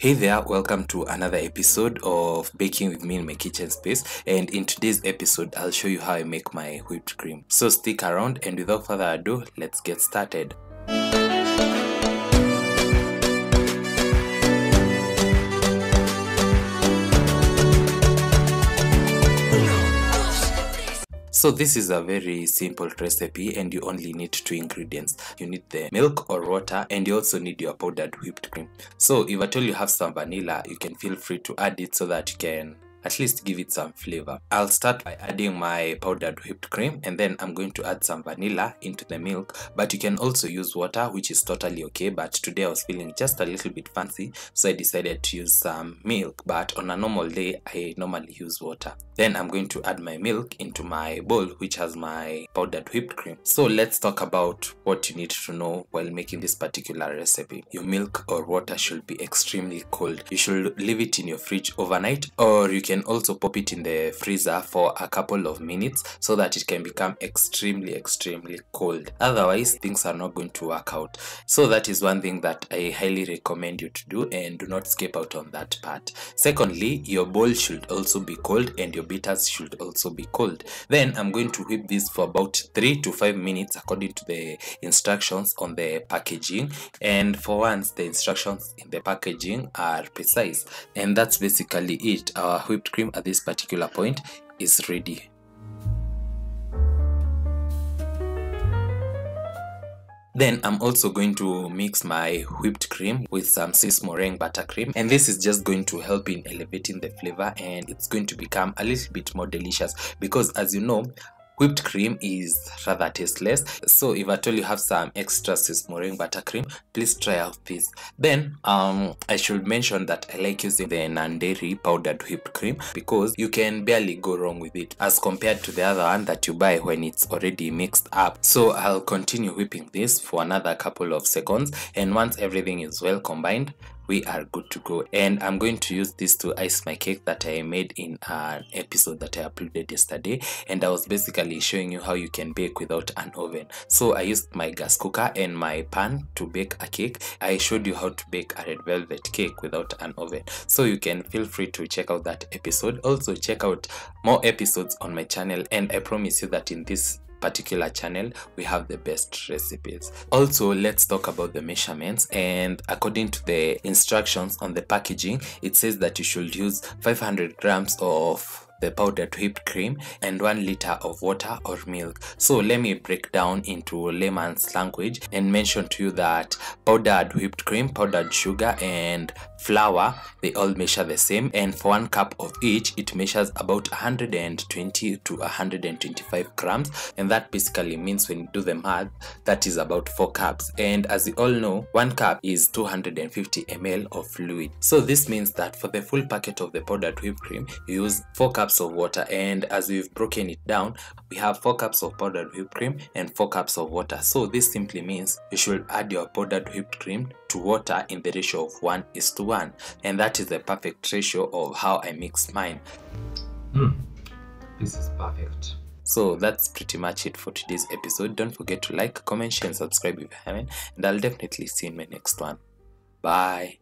Hey there, welcome to another episode of Baking with me in my kitchen space, and in today's episode I'll show you how I make my whipped cream. So stick around, and without further ado, let's get started. So this is a very simple recipe and you only need two ingredients. You need the milk or water, and you also need your powdered whipped cream. So if at all you have some vanilla, you can feel free to add it so that you can at least give it some flavor. I'll start by adding my powdered whipped cream, and then I'm going to add some vanilla into the milk, but you can also use water, which is totally okay. But today I was feeling just a little bit fancy, so I decided to use some milk, but on a normal day I normally use water. Then I'm going to add my milk into my bowl, which has my powdered whipped cream. So let's talk about what you need to know while making this particular recipe. Your milk or water should be extremely cold. You should leave it in your fridge overnight, or you can also pop it in the freezer for a couple of minutes so that it can become extremely cold. Otherwise, things are not going to work out. So that is one thing that I highly recommend you to do, and do not skip out on that part. Secondly, your bowl should also be cold, and your bitters should also be cold. Then I'm going to whip this for about 3 to 5 minutes according to the instructions on the packaging. And for once, the instructions in the packaging are precise, and that's basically it. Our whipped cream at this particular point is ready. Then I'm also going to mix my whipped cream with some Swiss meringue buttercream, and this is just going to help in elevating the flavor, and it's going to become a little bit more delicious because, as you know, whipped cream is rather tasteless. So if at all you have some extra Swiss meringue buttercream, please try out this. Then I should mention that I like using the non-dairy powdered whipped cream because you can barely go wrong with it as compared to the other one that you buy when it's already mixed up. So I'll continue whipping this for another couple of seconds, and once everything is well combined, we are good to go. And I'm going to use this to ice my cake that I made in an episode that I uploaded yesterday, and I was basically showing you how you can bake without an oven. So I used my gas cooker and my pan to bake a cake. I showed you how to bake a red velvet cake without an oven, so you can feel free to check out that episode. Also check out more episodes on my channel, and I promise you that in this particular channel we have the best recipes. Also, let's talk about the measurements, and according to the instructions on the packaging, it says that you should use 500 grams of the powdered whipped cream and 1 liter of water or milk. So let me break down into layman's language and mention to you that powdered whipped cream, powdered sugar, and flour, they all measure the same, and for 1 cup of each it measures about 120 to 125 grams, and that basically means, when you do the math, that is about 4 cups. And as you all know, 1 cup is 250 ml of fluid. So this means that for the full packet of the powdered whipped cream, you use 4 cups of water, and as we've broken it down, we have 4 cups of powdered whipped cream and 4 cups of water. So this simply means you should add your powdered whipped cream to water in the ratio of 1:1, and that is the perfect ratio of how I mixed mine. This is perfect. So that's pretty much it for today's episode. Don't forget to like, comment, share, and subscribe if you haven't, and I'll definitely see you in my next one. Bye.